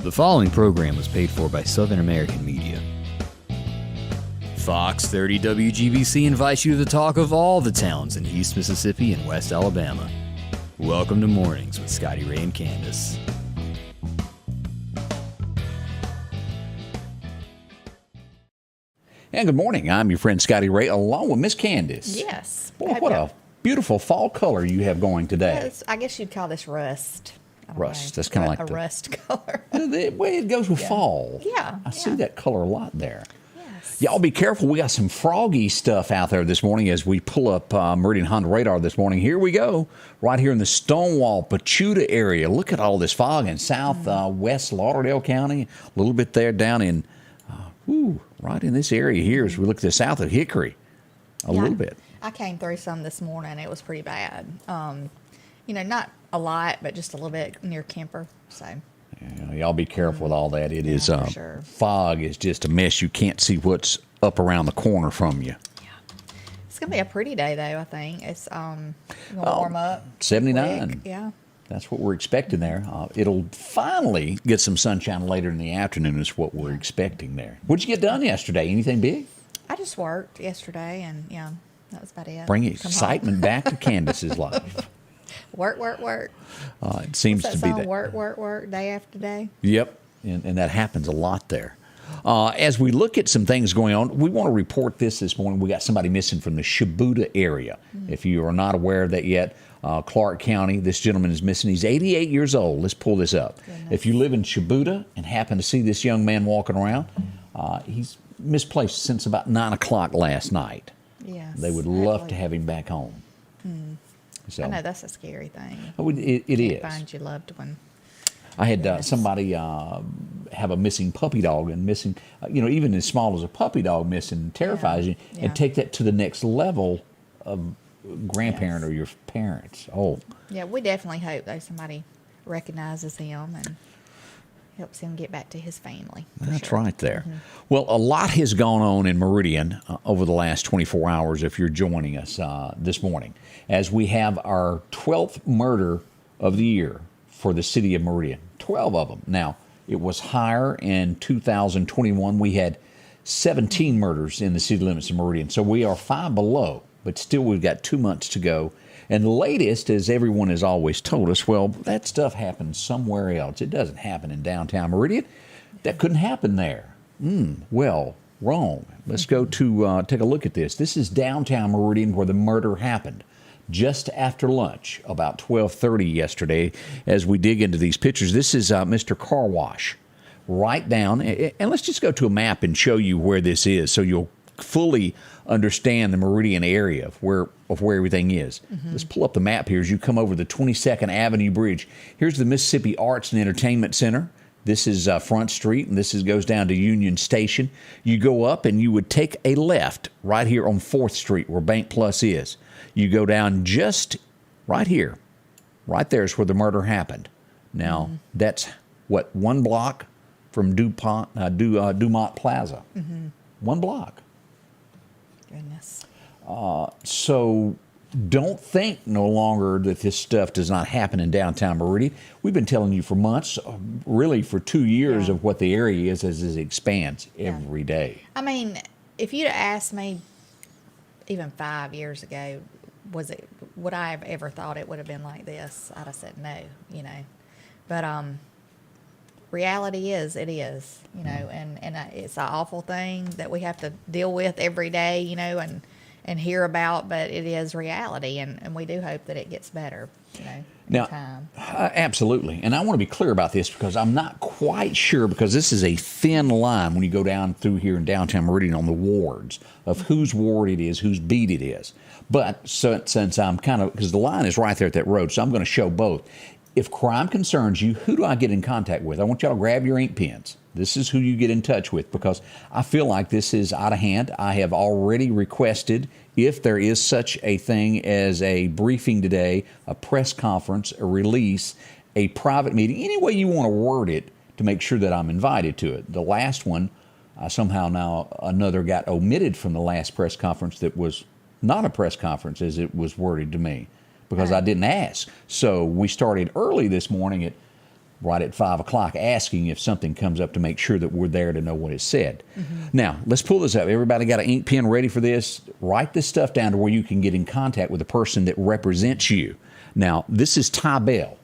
The following program was paid for by Southern American Media. Fox 30 WGBC invites you to the talk of all the towns in East Mississippi and West Alabama. Welcome to Mornings with Scotty Ray and Candace. And good morning. I'm your friend Scotty Ray, along with Miss Candace. Yes. Boy, what a beautiful fall color you have going today. Yes, I guess you'd call this rust. Rust. That's kind of like a rust color. The way it goes with fall. Yeah. I see that color a lot there. Yes. Y'all be careful. We got some froggy stuff out there this morning as we pull up Meridian Honda radar this morning. Here we go. Right here in the Stonewall, Pachuta area. Look at all this fog in southwest Lauderdale County. A little bit there down in, right in this area here as we look to the south of Hickory. A little bit. I came through some this morning. It was pretty bad. Not a lot, but just a little bit near Kemper. So. Yeah, y'all be careful with all that. It is for sure. Fog is just a mess. You can't see what's up around the corner from you. Yeah, it's gonna be a pretty day though. I think it's gonna warm up. 79. Quick. Yeah, that's what we're expecting there. It'll finally get some sunshine later in the afternoon. Is what we're expecting there. What'd you get done yesterday? Anything big? I just worked yesterday, and that was about it. Bring excitement back to Candace's life. Work. It seems to be that. Work, day after day. Yep, and that happens a lot there. As we look at some things going on, we want to report this morning. We got somebody missing from the Shibuda area. Mm-hmm. If you are not aware of that yet, Clark County, this gentleman is missing. He's 88 years old. Let's pull this up. Goodness. If you live in Shibuda and happen to see this young man walking around, he's misplaced since about 9 o'clock last night. Yes, they would love to have him back home. Mm. So, I know that's a scary thing. It is. Find your loved one. I had somebody have a missing puppy dog and missing, even as small as a puppy dog missing terrifies you, and take that to the next level of grandparent or your parents. Oh. Yeah, we definitely hope that somebody recognizes him and helps him get back to his family. That's right there. Mm-hmm. Well, a lot has gone on in Meridian over the last 24 hours if you're joining us this morning, as we have our 12th murder of the year for the city of Meridian. 12 of them. Now, it was higher in 2021. We had 17 murders in the city limits of Meridian. So we are 5 below, but still we've got 2 months to go. And the latest, as everyone has always told us, well, that stuff happens somewhere else. It doesn't happen in downtown Meridian. That couldn't happen there. Well, wrong. Let's go to take a look at this. This is downtown Meridian where the murder happened. Just after lunch, about 12:30 yesterday, as we dig into these pictures. This is Mr. Car Wash. Right down, and let's just go to a map and show you where this is so you'll fully understand the Meridian area of where everything is. Mm-hmm. Let's pull up the map here as you come over the 22nd Avenue Bridge. Here's the Mississippi Arts and Entertainment Center. This is Front Street, and this goes down to Union Station. You go up, and you would take a left right here on 4th Street where Bank Plus is. You go down just right here. Right there is where the murder happened. Now, that's, 1 block from Dumont Plaza. Mm-hmm. 1 block. Goodness. So don't think no longer that this stuff does not happen in downtown Meridian. We've been telling you for months, really for 2 years, of what the area is as it expands every day. I mean, if you'd asked me even 5 years ago, would I have ever thought it would have been like this? I'd have said no, But reality is, it is, and it's an awful thing that we have to deal with every day, and hear about, but it is reality, and we do hope that it gets better, now, time. Absolutely. And I want to be clear about this because I'm not quite sure, because this is a thin line when you go down through here in downtown Meridian on the wards of whose ward it is, whose beat it is. But since I'm because the line is right there at that road, so I'm going to show both. If crime concerns you, who do I get in contact with? I want y'all to grab your ink pens. This is who you get in touch with, because I feel like this is out of hand. I have already requested, if there is such a thing as a briefing today, a press conference, a release, a private meeting, any way you want to word it to make sure that I'm invited to it. The last one, somehow now another got omitted from the last press conference that was not a press conference as it was worded to me, because I didn't ask. So we started early this morning at right at 5 o'clock asking if something comes up to make sure that we're there to know what is said. Now, let's pull this up. Everybody got an ink pen ready for this? Write this stuff down to where you can get in contact with the person that represents you. Now, this is Ty Bell.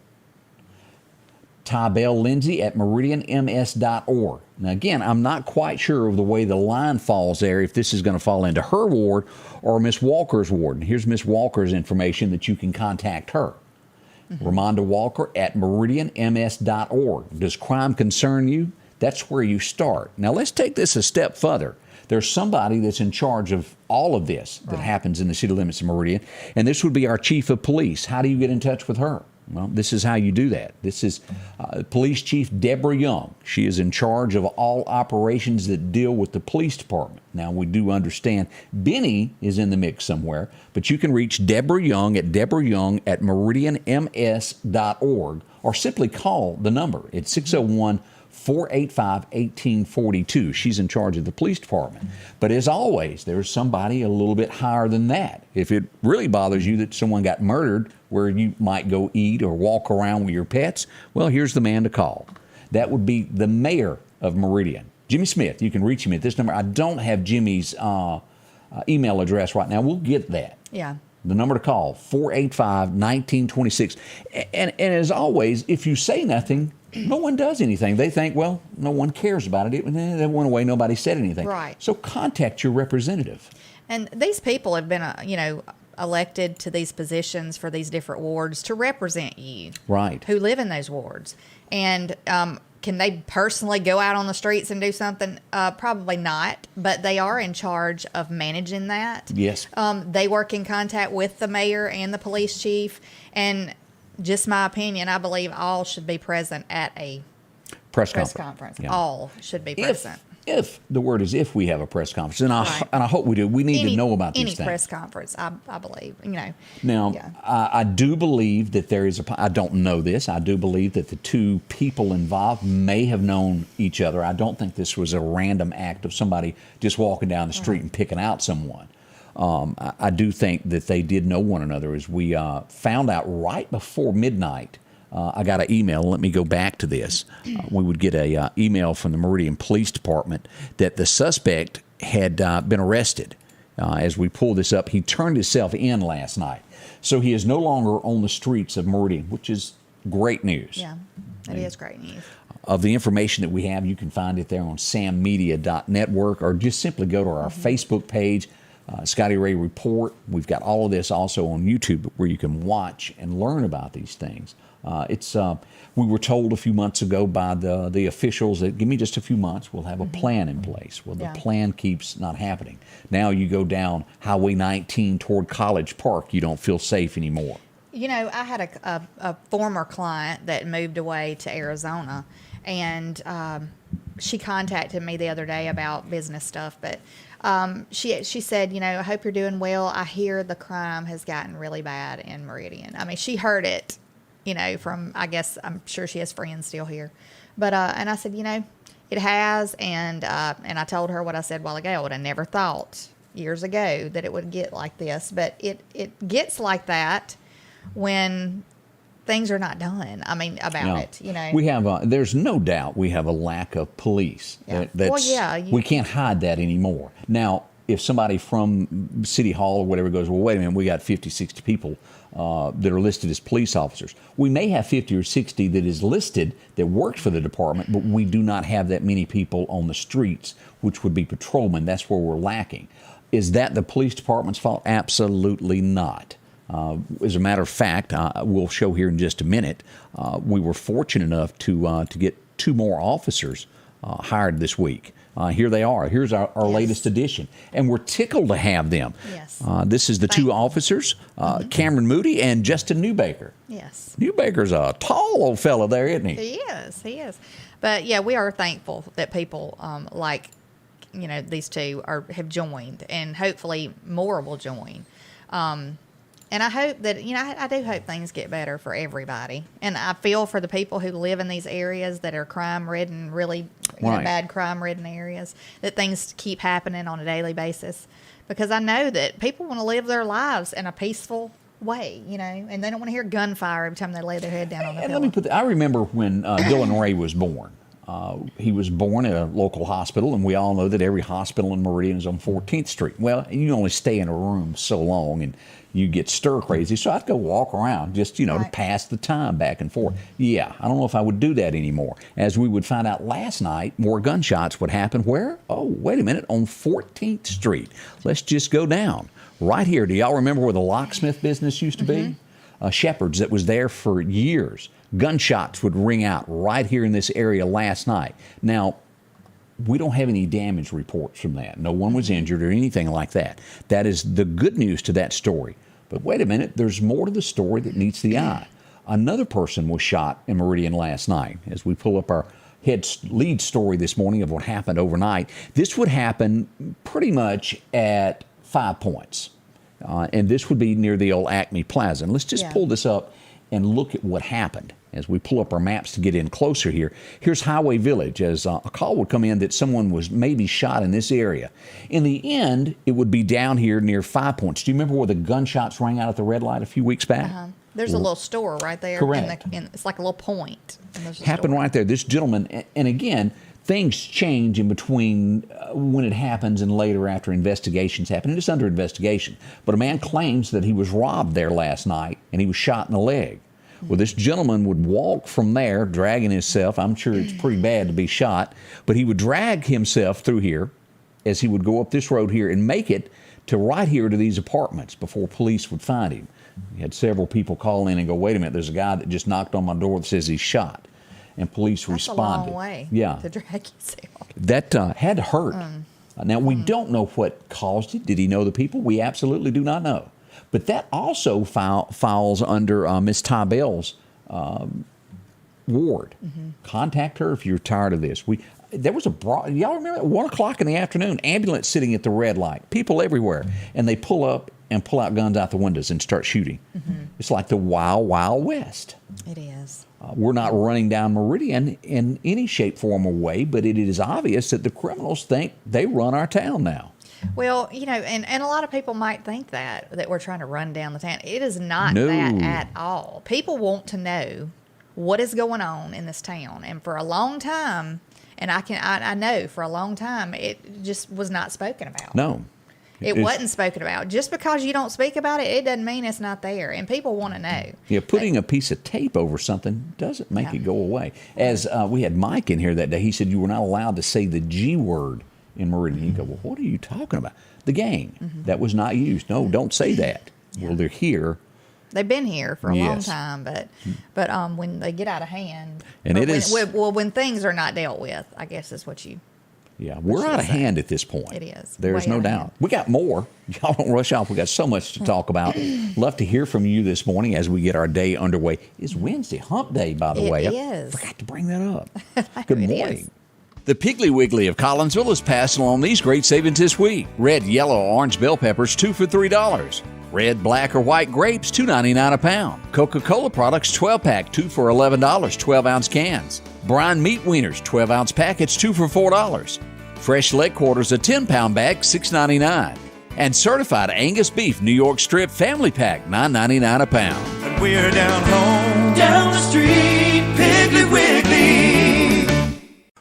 Ty Bell Lindsay at meridianms.org. Now, again, I'm not quite sure of the way the line falls there, if this is going to fall into her ward or Miss Walker's ward. And here's Miss Walker's information that you can contact her. Ramonda Walker at meridianms.org. Does crime concern you? That's where you start. Now, let's take this a step further. There's somebody that's in charge of all of this that happens in the city limits of Meridian, and this would be our chief of police. How do you get in touch with her? Well, this is how you do that. This is Police Chief Deborah Young. She is in charge of all operations that deal with the police department. Now, we do understand Benny is in the mix somewhere, but you can reach Deborah Young at meridianms.org or simply call the number. It's 601-485-1842. She's in charge of the police department. But as always, there's somebody a little bit higher than that. If it really bothers you that someone got murdered where you might go eat or walk around with your pets, well, here's the man to call. That would be the mayor of Meridian, Jimmy Smith. You can reach him at this number. I don't have Jimmy's email address right now. We'll get that. Yeah. The number to call, 485-1926. And as always, if you say nothing, no one does anything. They think, well, no one cares about it. They went away. Nobody said anything. Right. So contact your representative. And these people have been, elected to these positions for these different wards to represent you. Right. Who live in those wards. And can they personally go out on the streets and do something? Probably not. But they are in charge of managing that. Yes. They work in contact with the mayor and the police chief. And just my opinion, I believe all should be present at a press conference. Yeah. All should be present. If the word is if we have a press conference, and I hope we do, we need to know about these things. Any press conference, I believe, Now, Yeah. I do believe that there is I don't know this, I do believe that the two people involved may have known each other. I don't think this was a random act of somebody just walking down the street and picking out someone. I do think that they did know one another. As we found out right before midnight, I got an email. Let me go back to this. We would get a email from the Meridian Police Department that the suspect had been arrested. As we pull this up, he turned himself in last night. So he is no longer on the streets of Meridian, which is great news. Yeah, that is great news. Of the information that we have, you can find it there on sammedia.network, or just simply go to our Facebook page, Scotty Ray Report. We've got all of this also on YouTube where you can watch and learn about these things. We were told a few months ago by the officials that give me just a few months, we'll have a plan in place. Well, the plan keeps not happening. Now you go down Highway 19 toward College Park, you don't feel safe anymore. I had a former client that moved away to Arizona, and she contacted me the other day about business stuff, but she said, I hope you're doing well. I hear the crime has gotten really bad in Meridian. I mean, she heard it, from, I guess, I'm sure she has friends still here. But, and I said, it has. And I told her what I said a while ago. I would have never thought years ago that it would get like this. But it gets like that when things are not done. I mean, about it, We have, there's no doubt we have a lack of police. Yeah. We can't hide that anymore. Now, if somebody from City Hall or whatever goes, well, wait a minute, we got 50, 60 people that are listed as police officers. We may have 50 or 60 that is listed that works for the department, but we do not have that many people on the streets, which would be patrolmen. That's where we're lacking. Is that the police department's fault? Absolutely not. As a matter of fact, we'll show here in just a minute, we were fortunate enough to get 2 more officers hired this week. Here they are. Here's our latest edition. And we're tickled to have them. Yes. This is the 2 officers, Cameron Moody and Justin Newbaker. Yes. Newbaker's a tall old fella there, isn't he? He is. But, yeah, we are thankful that people these 2 have joined, and hopefully more will join. And I hope that, I do hope things get better for everybody. And I feel for the people who live in these areas that are crime-ridden, really bad crime-ridden areas, that things keep happening on a daily basis. Because I know that people want to live their lives in a peaceful way, and they don't want to hear gunfire every time they lay their head down on the And pillow. let me I remember when Dylan Ray was born. He was born at a local hospital, and we all know that every hospital in Meridian is on 14th Street. Well, you only stay in a room so long, and you get stir crazy. So I'd go walk around just, to pass the time back and forth. Yeah, I don't know if I would do that anymore. As we would find out last night, more gunshots would happen where? Oh, wait a minute, on 14th Street. Let's just go down. Right here. Do y'all remember where the locksmith business used to be? Shepherd's that was there for years. Gunshots would ring out right here in this area last night. Now, we don't have any damage reports from that. No one was injured or anything like that. That is the good news to that story. But wait a minute, there's more to the story that meets the eye. Another person was shot in Meridian last night. As we pull up our lead story this morning of what happened overnight, this would happen pretty much at 5 Points. And this would be near the old Acme Plaza. And let's just pull this up and look at what happened as we pull up our maps to get in closer here. Here's Highway Village, as a call would come in that someone was maybe shot in this area. In the end, it would be down here near 5 Points. Do you remember where the gunshots rang out at the red light a few weeks back? There's a little store right there. Correct. It's like a little point. Happened right there. This gentleman, and again, things change in between when it happens and later after investigations happen. And it's under investigation. But a man claims that he was robbed there last night and he was shot in the leg. Well, this gentleman would walk from there, dragging himself. I'm sure it's pretty bad to be shot, but he would drag himself through here as he would go up this road here and make it to right here to these apartments before police would find him. We had several people call in and go, wait a minute, there's a guy that just knocked on my door that says he's shot. And police responded. That's a long way to drag yourself. That had to hurt. Now, we don't know what caused it. Did he know the people? We absolutely do not know. But that also falls under Miss Tybell's ward. Contact her if you're tired of this. There was y'all remember at 1 o'clock in the afternoon, ambulance sitting at the red light, people everywhere, and they pull up and pull out guns out the windows and start shooting. It's like the Wild Wild West. It is. We're not running down Meridian in any shape, form, or way, but it is obvious that the criminals think they run our town now. Well, and a lot of people might think that we're trying to run down the town. It is not No. that at all. People want to know what is going on in this town. And for a long time, and I know for a long time, it just was not spoken about. No. It wasn't spoken about. Just because you don't speak about it, it doesn't mean it's not there. And people want to know. Yeah, putting a piece of tape over something doesn't make it go away. As we had Mike in here that day, he said you were not allowed to say the G word in Meridian. You go, well, what are you talking about? The gang. That was not used. No, don't say that. Well, they're here. They've been here for a long time, but when they get out of hand, and when things are not dealt with, I guess is what you. Yeah, we're out of hand at this point. It is. There's no doubt. We got more. Y'all don't rush off. We got so much to talk about. Love to hear from you this morning as we get our day underway. It's Wednesday, hump day, by the way. It is. I forgot to bring that up. Good morning. The Piggly Wiggly of Collinsville is passing along these great savings this week. Red, yellow, orange bell peppers, 2 for $3. Red, black, or white grapes, $2.99 a pound. Coca-Cola products, 12-pack, 2 for $11, 12-ounce cans. Brine meat wieners, 12-ounce packets, 2 for $4. Fresh leg quarters, a 10-pound bag, $6.99. And certified Angus beef New York strip family pack, $9.99 a pound. And we're down home, down the street, Piggly Wiggly.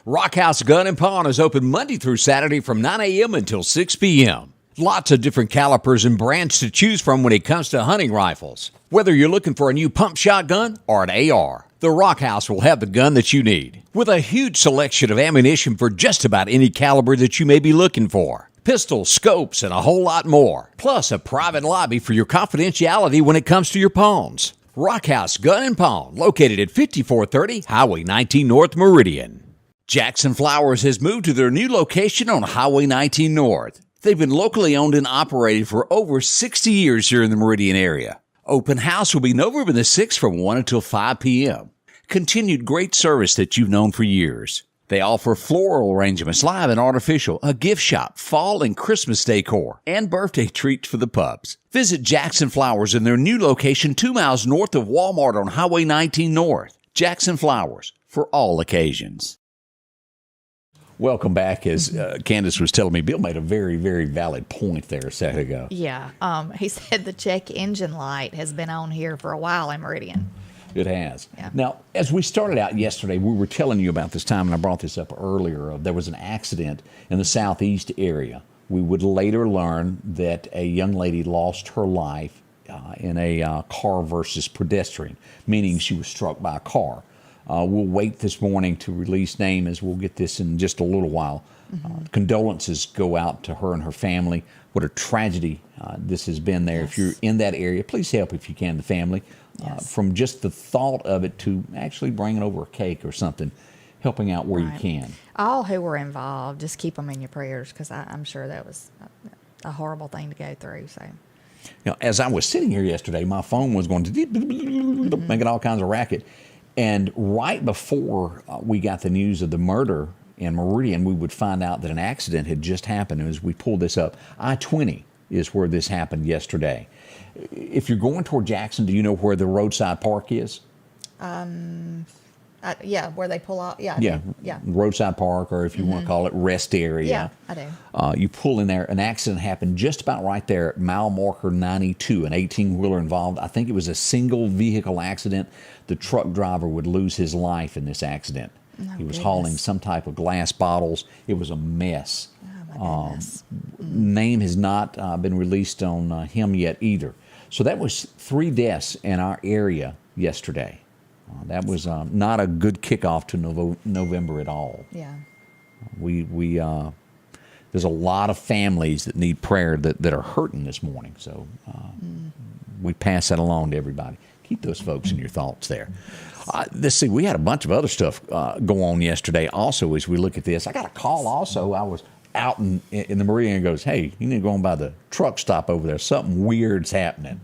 Rock House Gun and Pawn is open Monday through Saturday from 9 a.m. until 6 p.m. Lots of different calibers and brands to choose from when it comes to hunting rifles. Whether you're looking for a new pump shotgun or an AR, the Rock House will have the gun that you need, with a huge selection of ammunition for just about any caliber that you may be looking for. Pistols, scopes, and a whole lot more. Plus a private lobby for your confidentiality when it comes to your pawns. Rock House Gun and Pawn, located at 5430 Highway 19 North Meridian. Jackson Flowers has moved to their new location on Highway 19 North. They've been locally owned and operated for over 60 years here in the Meridian area. Open house will be November the 6th from 1 until 5 p.m. Continued great service that you've known for years. They offer floral arrangements, live and artificial, a gift shop, fall and Christmas decor, and birthday treats for the pups. Visit Jackson Flowers in their new location 2 miles north of Walmart on Highway 19 North. Jackson Flowers, for all occasions. Welcome back. As Candace was telling me, Bill made a very, very valid point there a second ago. Yeah. He said the check engine light has been on here for a while in Meridian. It has. Yeah. Now, as we started out yesterday, we were telling you about this time, and I brought this up earlier. There was an accident in the southeast area. We would later learn that a young lady lost her life in a car versus pedestrian, meaning she was struck by a car. We'll wait this morning to release name, as we'll get this in just a little while. Condolences go out to her and her family. What a tragedy this has been there. If you're in that area, please help if you can the family. From just the thought of it to actually bringing over a cake or something, helping out where you can. All who were involved, just keep them in your prayers, because I'm sure that was a horrible thing to go through. So, as I was sitting here yesterday, my phone was going to making all kinds of racket. And right before we got the news of the murder in Meridian, we would find out that an accident had just happened. And as we pulled this up, I-20 is where this happened yesterday. If you're going toward Jackson, do you know where the roadside park is? Where they pull out. Yeah. Roadside park, or if you want to call it rest area. Yeah, I do. You pull in there. An accident happened just about right there at mile marker 92. An 18-wheeler involved. I think it was a single vehicle accident. The truck driver would lose his life in this accident. He was hauling some type of glass bottles. It was a mess. Oh, my goodness. Name has not been released on him yet either. So that was 3 deaths in our area yesterday. That was not a good kickoff to November at all. Yeah. There's a lot of families that need prayer that are hurting this morning. So we pass that along to everybody. Keep those folks in your thoughts there. Let's see, we had a bunch of other stuff go on yesterday also as we look at this. I got a call also. I was out in the Meridian and goes, hey, you need to go on by the truck stop over there. Something weird's happening.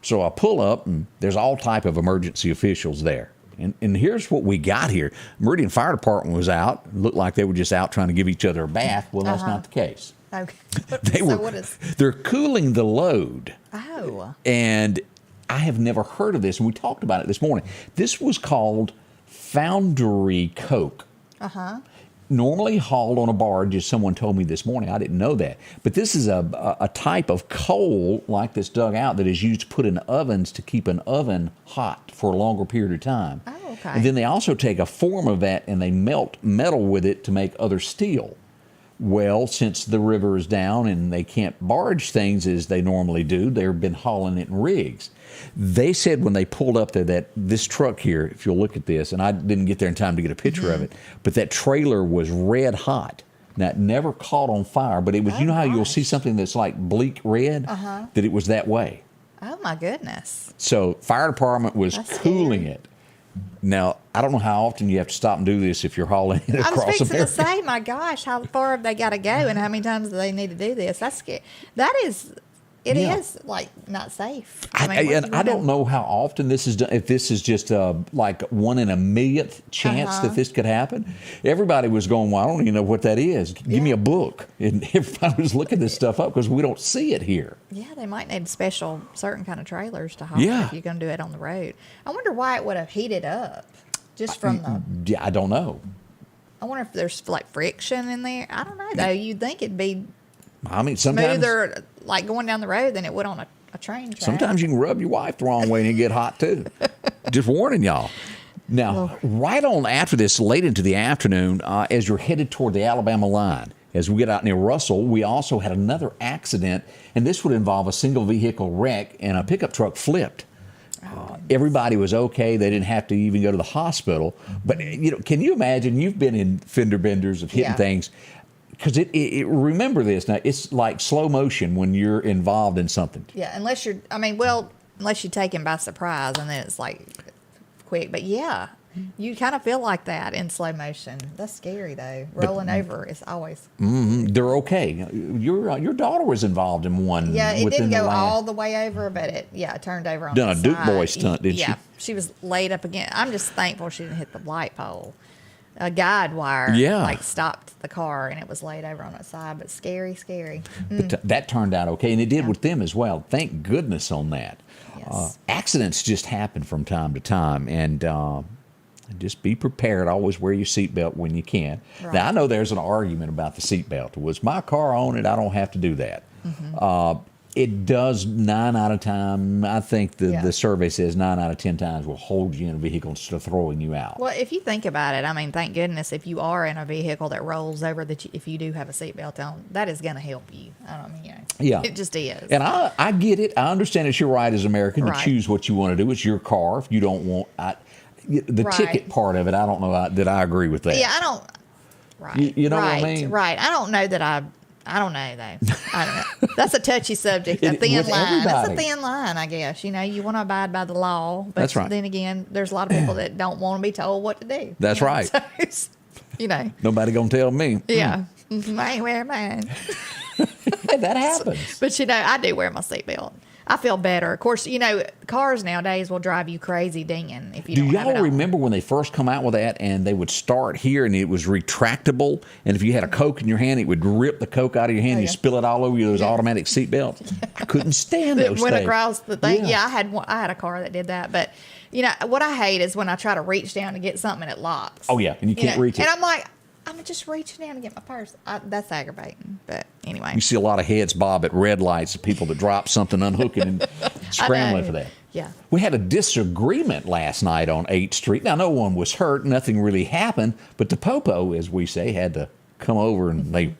So I pull up, and there's all type of emergency officials there. And here's what we got here. Meridian Fire Department was out. It looked like they were just out trying to give each other a bath. Well, that's not the case. Okay. They're cooling the load. Oh. And I have never heard of this, and we talked about it this morning. This was called Foundry Coke. Normally hauled on a barge, as someone told me this morning. I didn't know that. But this is a type of coal like this dug out that is used to put in ovens to keep an oven hot for a longer period of time. Oh, okay. And then they also take a form of that and they melt metal with it to make other steel. Well, since the river is down and they can't barge things as they normally do, they've been hauling it in rigs. They said when they pulled up there that this truck here, if you'll look at this, and I didn't get there in time to get a picture of it, but that trailer was red hot. Now, it never caught on fire, but it was, you know how you'll see something that's like bleak red? That it was that way. Oh, my goodness. So fire department was cooling it. Now, I don't know how often you have to stop and do this if you're hauling it across America. I was fixing to say, my gosh, how far have they got to go and how many times do they need to do this? That's scary. It is like not safe. I don't know how often this is done. If this is just like 1 in a millionth chance that this could happen. Everybody was going, well, I don't even know what that is. Give me a book. And everybody was looking this stuff up because we don't see it here. Yeah, they might need certain kind of trailers to haul if you're going to do it on the road. I wonder why it would have heated up just from the... Yeah, I don't know. I wonder if there's like friction in there. I don't know, though. You'd think it'd be... Sometimes smoother, like going down the road than it would on a train track. Sometimes you can rub your wife the wrong way and it get hot too. Just warning y'all. Now, right on after this, late into the afternoon, as you're headed toward the Alabama line, as we get out near Russell, we also had another accident, and this would involve a single vehicle wreck and a pickup truck flipped. Everybody was okay. They didn't have to even go to the hospital. But can you imagine? You've been in fender benders of hitting things. Because remember this now, it's like slow motion when you're involved in something. Yeah, unless you take him by surprise and then it's like quick. But yeah, you kind of feel like that in slow motion. That's scary though. Rolling over is always. They're okay. Your daughter was involved in one. Yeah, it didn't go all the way over, but it turned over on the side. Done a Duke boy stunt, didn't she? Yeah, she was laid up again. I'm just thankful she didn't hit the light pole. A guide wire stopped the car and it was laid over on its side, but scary. But that turned out okay, and it did with them as well. Thank goodness on that. Yes. Accidents just happen from time to time, and Just be prepared. Always wear your seatbelt when you can. Right. Now, I know there's an argument about the seatbelt. Was my car on it? I don't have to do that. It does 9 out of time. I think the survey says 9 out of 10 times will hold you in a vehicle instead of throwing you out. Well, if you think about it, I mean, thank goodness if you are in a vehicle that rolls over, if you do have a seatbelt on, that is going to help you. I mean, Yeah. it just is. And I get it. I understand it's your right as an American to Right. choose what you want to do. It's your car. If you don't want the Right. ticket part of it, I don't know that I agree with that. Yeah, I don't. Right. You know what I right, mean? Right. I don't know that I don't know though. I don't know. That's a touchy subject, a With thin line. That's a everybody. thin line, I guess. You want to abide by the law, but That's right. then again, there's a lot of people that don't want to be told what to do. That's right. So it's, Nobody gonna tell me. yeah. I ain't wearing mine. Yeah, that happens. But I do wear my seatbelt. I feel better. Of course, cars nowadays will drive you crazy dinging if you Do don't have it y'all on. remember when they first come out with that and they would start here and it was retractable, and if you had a Coke in your hand, it would rip the Coke out of your hand and you yeah. spill it all over you, those automatic seatbelts? I couldn't stand That those went things. across the thing. Yeah. Yeah, I had a car that did that. But what I hate is when I try to reach down to get something and it locks. Oh, yeah, and you can't reach it. And I'm like, I'm just reaching down to get my purse. That's aggravating. But anyway. You see a lot of heads bob at red lights of people that drop something, unhooking and scrambling for that. Yeah. We had a disagreement last night on 8th Street. Now, no one was hurt. Nothing really happened. But the popo, as we say, had to come over and they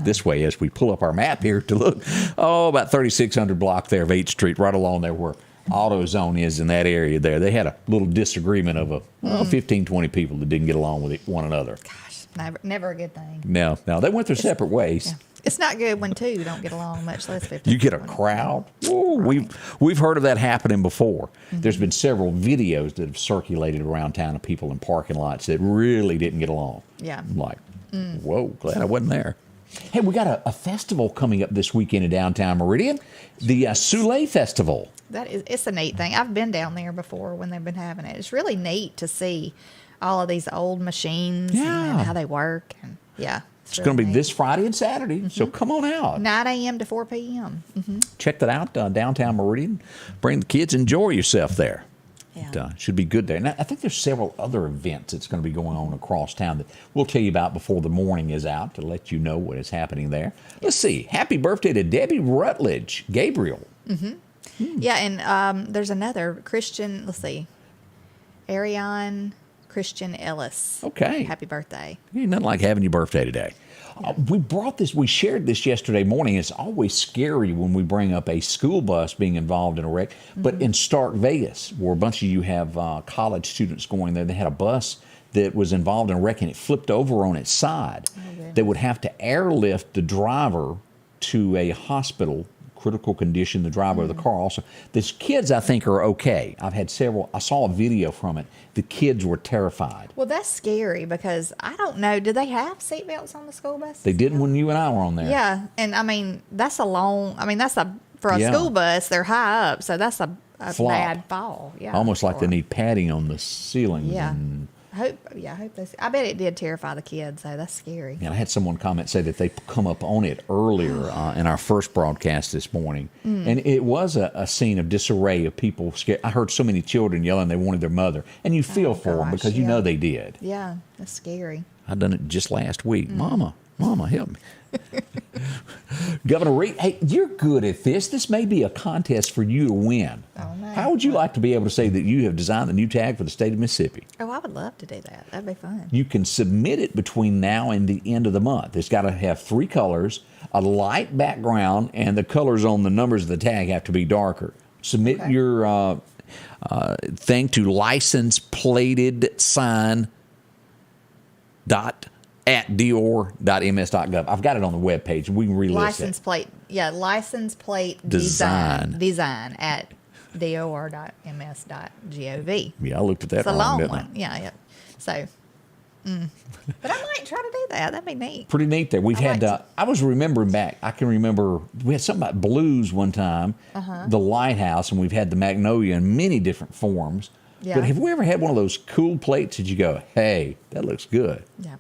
this way as we pull up our map here to look. About 3600 block there of 8th Street, right along there where AutoZone is in that area there. They had a little disagreement of 15, 20 people that didn't get along with one another. Gosh, never a good thing. No, they went their separate ways. Yeah. It's not good when two don't get along, much less 15. You get a crowd. Ooh, we've heard of that happening before. There's been several videos that have circulated around town of people in parking lots that really didn't get along. Yeah. I'm like, whoa, glad I wasn't there. Hey, we got a festival coming up this weekend in downtown Meridian, the Soulé Festival. It's a neat thing. I've been down there before when they've been having it. It's really neat to see all of these old machines and how they work. And It's going to be this Friday and Saturday, so come on out. 9 a.m. to 4 p.m. Check that out, downtown Meridian. Bring the kids, enjoy yourself there. Yeah. It should be good there. Now, I think there's several other events that's going to be going on across town that we'll tell you about before the morning is out to let you know what is happening there. Let's see. Happy birthday to Debbie Rutledge, Gabriel. Yeah, and there's another Christian, let's see, Ariane Christian Ellis. Okay. Happy birthday. Ain't nothing like having your birthday today. We shared this yesterday morning. It's always scary when we bring up a school bus being involved in a wreck. But in Stark, Vegas, where a bunch of you have college students going there, they had a bus that was involved in a wreck and it flipped over on its side. They would have to airlift the driver to a hospital, critical condition, the driver of the car also. These kids, I think, are okay. I saw a video from it. The kids were terrified. Well, that's scary because I don't know. Do they have seatbelts on the school bus? They didn't when you and I were on there. Yeah, and I mean for a school bus, they're high up, so that's a Flop. bad fall. Yeah, Almost like they need padding on the ceiling. Yeah. And I hope I bet it did terrify the kids, so that's scary. I had someone comment say that they come up on it earlier in our first broadcast this morning, and it was a scene of disarray of people scared. I heard so many children yelling they wanted their mother, and you feel for them because you know they did. Yeah, that's scary. I done it just last week. Mama, help me. Governor Reed, hey, you're good at this. This may be a contest for you to win. Oh, no. How would you like to be able to say that you have designed the new tag for the state of Mississippi? Oh, I would love to do that. That'd be fun. You can submit it between now and the end of the month. It's got to have 3 colors, a light background, and the colors on the numbers of the tag have to be darker. Submit your thing to licenseplated@dior.ms.gov. I've got it on the webpage. We can relist License it. plate. Yeah, license plate Design. design at dor.ms.gov. Yeah, I looked at that It's a wrong, long didn't I? one. Yeah. So, but I might try to do that. That'd be neat. Pretty neat there. We've I had, like I was remembering back, I can remember, we had something about blues one time, the lighthouse, and we've had the magnolia in many different forms. Yeah. But have we ever had one of those cool plates that you go, hey, that looks good? Yeah.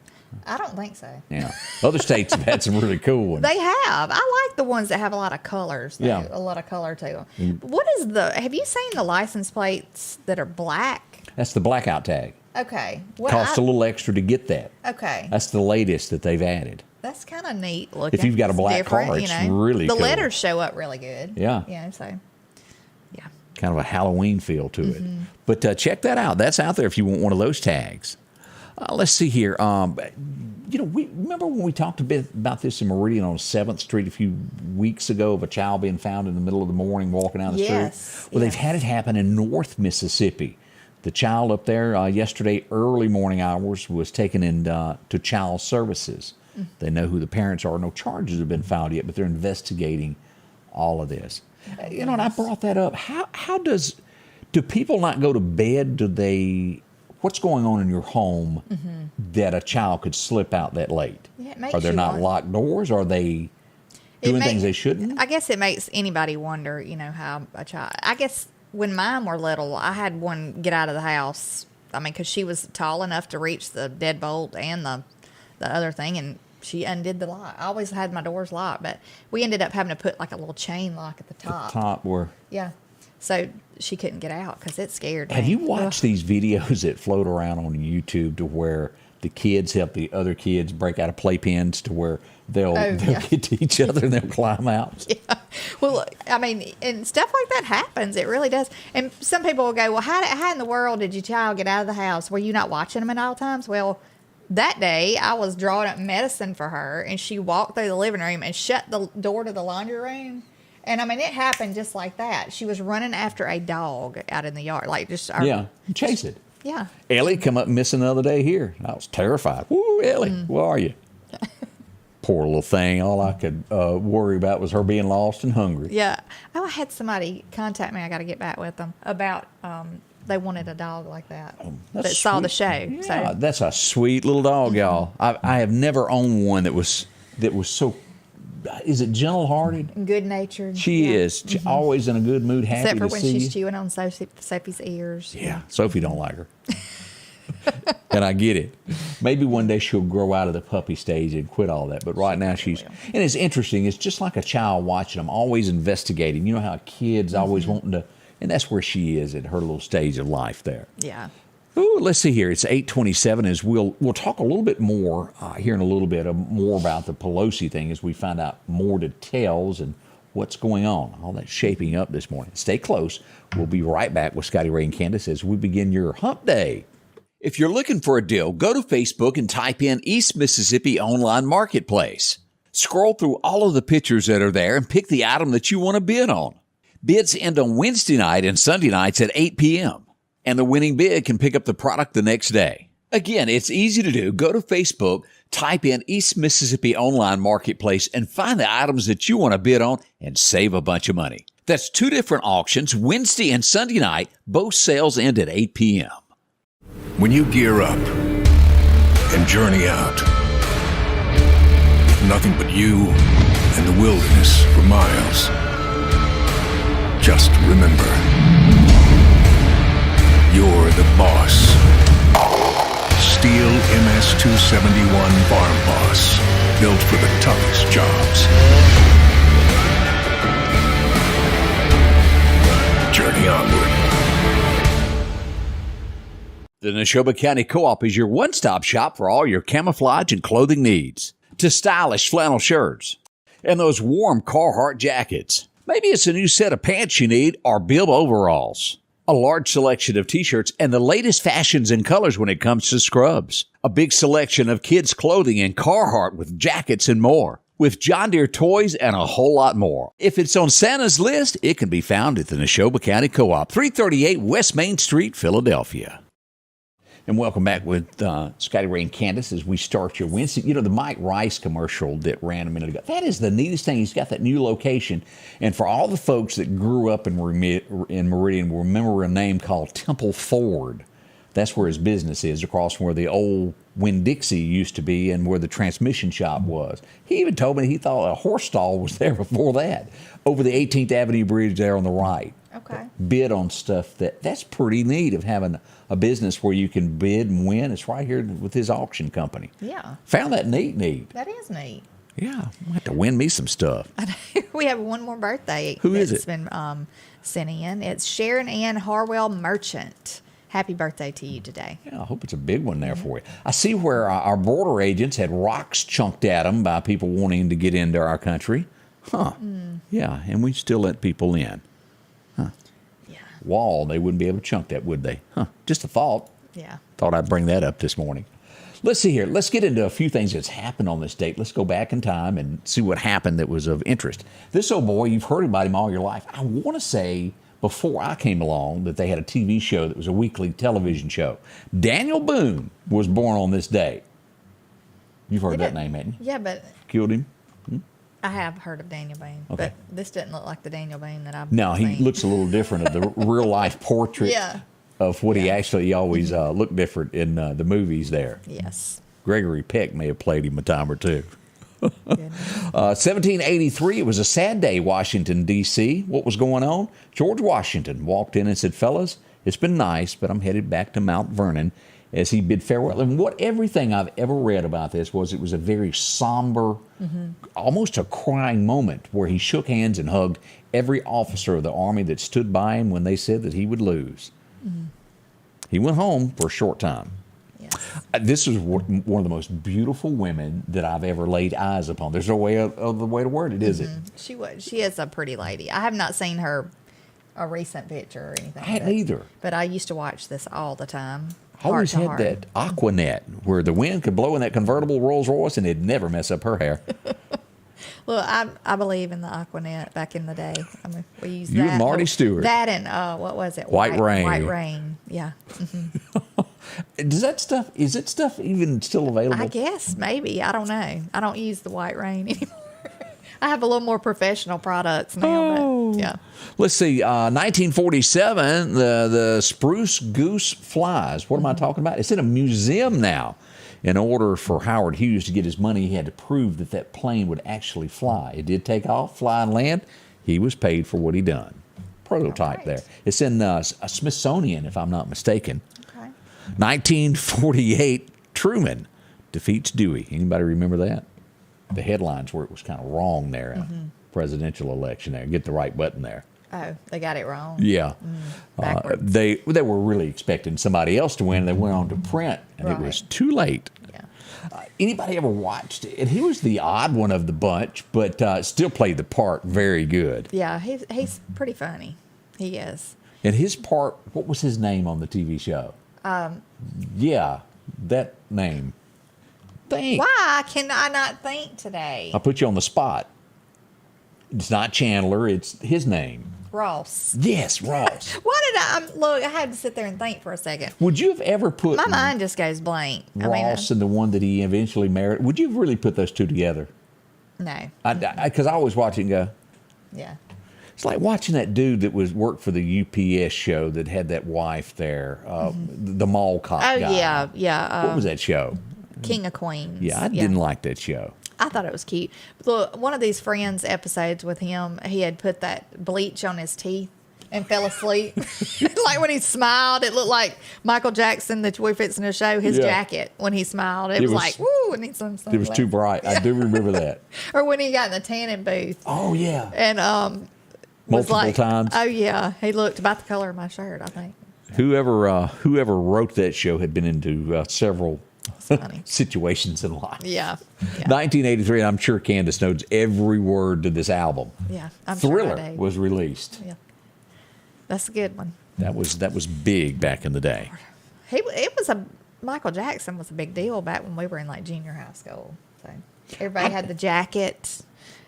I don't think so. Yeah. Other states have had some really cool ones. They have. I like the ones that have a lot of colors. Though. Yeah. A lot of color to them. Have you seen the license plates that are black? That's the blackout tag. Okay. Well, Costs a little extra to get that. Okay. That's the latest that they've added. That's kind of neat looking. If you've got a It's black different, car, it's really the cool. letters show up really good. Yeah. Yeah. So, yeah. Kind of a Halloween feel to it. But check that out. That's out there if you want one of those tags. Let's see here. We remember when we talked a bit about this in Meridian on 7th Street a few weeks ago of a child being found in the middle of the morning walking down the street? Well, they've had it happen in North Mississippi. The child up there yesterday, early morning hours, was taken in to child services. They know who the parents are. No charges have been filed yet, but they're investigating all of this. And I brought that up. How do people not go to bed? What's going on in your home that a child could slip out that late? Yeah, it makes Are there you not wonder. locked doors? Are they doing things they shouldn't? I guess it makes anybody wonder, how a child. I guess when mine were little, I had one get out of the house. I mean, because she was tall enough to reach the deadbolt and the other thing, and she undid the lock. I always had my doors locked, but we ended up having to put like a little chain lock at the top. Yeah. So she couldn't get out because it scared me. Have you watched these videos that float around on YouTube to where the kids help the other kids break out of playpens to where they'll get to each other and they'll climb out? Yeah. Well, I mean, and stuff like that happens. It really does. And some people will go, well, how in the world did your child get out of the house? Were you not watching them at all times? Well, that day I was drawing up medicine for her, and she walked through the living room and shut the door to the laundry room. And I mean, it happened just like that. She was running after a dog out in the yard, Chase it. Yeah. Ellie come up missing the other day here. I was terrified. Woo, Ellie, where are you? Poor little thing. All I could worry about was her being lost and hungry. Yeah. Oh, I had somebody contact me. I got to get back with them about they wanted a dog like that that saw the show. Yeah, that's a sweet little dog, y'all. I have never owned one that was so. Is it gentle-hearted? Good-natured. She is. She's always in a good mood, happy Except for to when see she's you. chewing on Sophie's ears. Yeah, Sophie don't like her. And I get it. Maybe one day she'll grow out of the puppy stage and quit all that. But right now she's... And it's interesting. It's just like a child watching them, always investigating. You know how kids always wanting to... And that's where she is at her little stage of life there. Yeah. Ooh, let's see here. It's 8:27. As we'll talk a little bit more here in a little bit more about the Pelosi thing as we find out more details and what's going on. All that shaping up this morning. Stay close. We'll be right back with Scotty Ray and Candace as we begin your hump day. If you're looking for a deal, go to Facebook and type in East Mississippi Online Marketplace. Scroll through all of the pictures that are there and pick the item that you want to bid on. Bids end on Wednesday night and Sunday nights at 8 p.m. And the winning bid can pick up the product the next day. Again, it's easy to do. Go to Facebook, type in East Mississippi Online Marketplace, and find the items that you want to bid on and save a bunch of money. That's 2 different auctions, Wednesday and Sunday night. Both sales end at 8 p.m. When you gear up and journey out, with nothing but you and the wilderness for miles, just remember, you're the boss. Steel MS-271 Farm Boss. Built for the toughest jobs. Journey onward. The Neshoba County Co-op is your one-stop shop for all your camouflage and clothing needs. To stylish flannel shirts and those warm Carhartt jackets. Maybe it's a new set of pants you need or bib overalls. A large selection of t-shirts and the latest fashions and colors when it comes to scrubs. A big selection of kids' clothing and Carhartt with jackets and more. With John Deere toys and a whole lot more. If it's on Santa's list, it can be found at the Neshoba County Co-op, 338 West Main Street, Philadelphia. And welcome back with Scotty Ray and Candace as we start your Wednesday. You know, the Mike Rice commercial that ran a minute ago, that is the neatest thing. He's got that new location. And for all the folks that grew up in Meridian, remember a name called Temple Ford. That's where his business is, across from where the old Winn-Dixie used to be and where the transmission shop was. He even told me he thought a horse stall was there before that, over the 18th Avenue Bridge there on the right. Okay. Bid on stuff that's pretty neat of having a business where you can bid and win. It's right here with his auction company. Yeah. Found that neat. That is neat. Yeah. I have to win me some stuff. We have one more birthday. Who is that's it? been sent in. It's Sharon Ann Harwell Merchant. Happy birthday to you today. Yeah, I hope it's a big one there for you. I see where our border agents had rocks chunked at them by people wanting to get into our country. Huh. Yeah, and we still let people in. Huh. Yeah. Wall, they wouldn't be able to chunk that, would they? Huh. Just a thought. Yeah. Thought I'd bring that up this morning. Let's see here. Let's get into a few things that's happened on this date. Let's go back in time and see what happened that was of interest. This old boy, you've heard about him all your life. I want to say before I came along that they had a TV show that was a weekly television show. Daniel Boone was born on this day. You've heard that name, haven't you? Yeah, but Killed him? I have heard of Daniel Boone. Okay. But this doesn't look like the Daniel Boone that I've No, seen. he looks a little different of the real life portrait Yeah. of what he always looked different in the movies there. Yes. Gregory Peck may have played him a time or two. Goodness. 1783, it was a sad day, Washington, D.C. What was going on? George Washington walked in and said, fellas, it's been nice, but I'm headed back to Mount Vernon, as he bid farewell. And everything I've ever read about this was it was a very somber, almost a crying moment where he shook hands and hugged every officer of the Army that stood by him when they said that he would lose. He went home for a short time. Yes. This is one of the most beautiful women that I've ever laid eyes upon. There's no way other way to word it, is it? She was. She is a pretty lady. I have not seen a recent picture or anything. I hadn't either. But I used to watch this all the time. I always Heart had to heart. that Aquanet where the wind could blow in that convertible Rolls Royce and it'd never mess up her hair. Well, I believe in the Aquanet back in the day. I mean, we used You that. and Marty Stewart. That and what was it? White Rain. White Rain. Yeah. Is that stuff even still available? I guess maybe. I don't know. I don't use the White Rain anymore. I have a little more professional products now. But yeah. Let's see. 1947, the spruce goose flies. What am I talking about? It's in a museum now. In order for Howard Hughes to get his money, he had to prove that plane would actually fly. It did take off, fly, and land. He was paid for what he done. Prototype All right. there. It's in a Smithsonian, if I'm not mistaken. Okay. 1948, Truman defeats Dewey. Anybody remember that? The headlines where it was kind of wrong there in a presidential election there. Get the right button there. Oh, they got it wrong. Yeah. Backwards. They were really expecting somebody else to win. They went on to print, and it was Right. too late. Yeah. Anybody ever watched it? And he was the odd one of the bunch, but still played the part very good. Yeah, he's pretty funny. He is. And his part, what was his name on the TV show? Yeah, that name. Think. Why can I not think today? I put you on the spot. It's not Chandler, it's his name. Ross. Yes, Ross. Why did look, I had to sit there and think for a second. Would you have ever put My mind just goes blank. Ross and the one that he eventually married? Would you have really put those two together? No. Because I always watch it and go, Yeah. it's like watching that dude that worked for the UPS show that had that wife there, the mall cop Oh, guy. yeah. What was that show? King of Queens. Yeah, I didn't like that show. I thought it was cute. Look, one of these Friends episodes with him, he had put that bleach on his teeth and fell asleep. Like when he smiled, it looked like Michael Jackson that we're fixing to show his Yeah. jacket when he smiled. It was like, woo, and he's some It was too bright. I do remember that. Or when he got in the tanning booth Oh, yeah. and was Multiple like, times. oh yeah, he looked about the color of my shirt, I think. Whoever wrote that show had been into several Funny. situations in life. Yeah. 1983, and I'm sure Candace knows every word to this album. Yeah. I'm Thriller sure I do. was released. Yeah. That's a good one. That was big back in the day. Michael Jackson was a big deal back when we were in like junior high school. So everybody had the jacket,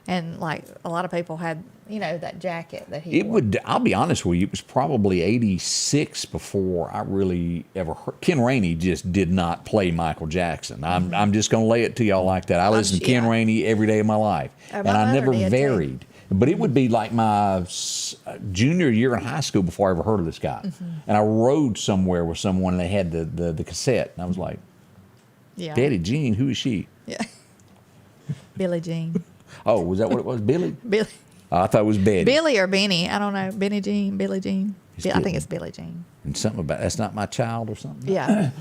and like a lot of people had, that jacket that he wore. I'll be honest with you, it was probably 86 before I really ever heard. Ken Rainey just did not play Michael Jackson. I'm just going to lay it to y'all like that. I listened to Ken Rainey every day of my life, Oh, and my I mother never did, too. varied. But it would be like my junior year in high school before I ever heard of this guy. And I rode somewhere with someone, and they had the cassette, and I was like, Yeah. Daddy Jean, who is she? Yeah. Billie Jean. Oh, was that what it was? Billy? Billy. I thought it was Betty. Billy or Benny. I don't know. Benny Jean, Billie Jean. It's I think Billy. it's Billie Jean. And something about that's not my child or something. Yeah.